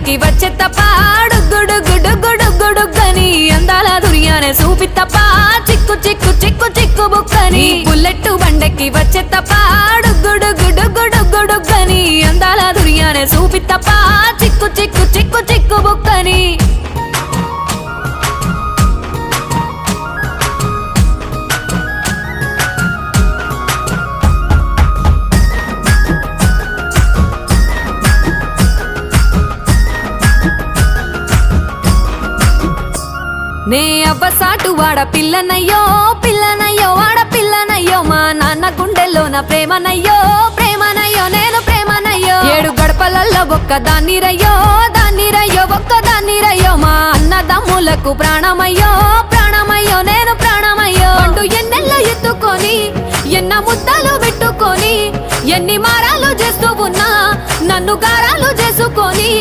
బండకి వచ్చే తప్ప గుడుగుడుగుడుగుడుగుడుగని అందాల దుర్యానే చూపి తప్ప చిక్కు చిక్కు చిక్కు చిక్కు బుక్కని బుల్లెట్టు బండకి వచ్చే తప్ప గుడుగుడుగుడుగుడుగని అందాల దుర్యానే చూపి తప్ప చిక్కు చిక్కు చిక్కు చిక్కు బుక్కని నే అవ్వసాటు వాడ పిల్లనయ్యో పిల్లనయ్యో వాడ పిల్లనయ్యో మా నాన్న గుండెల్లో నా ప్రేమనయ్యో ప్రేమనయ్యో నేను ప్రేమనయ్యో 7 గడపలల్లో ఒక్కదాన్ని రయ్యో దాన్ని రయ్యో ఒక్కదాన్ని రయ్యో మా అన్నదమ్ములకు ప్రాణమయ్యో ప్రాణమయ్యో నేను ప్రాణమయ్యో అంటూ ఎన్నెల్లో ఎత్తుకొని ఎన్న ముద్దలు పెట్టుకొని ఎన్ని మారాలు చేస్తూ ఉన్నా నన్ను గారాలు చేసుకొని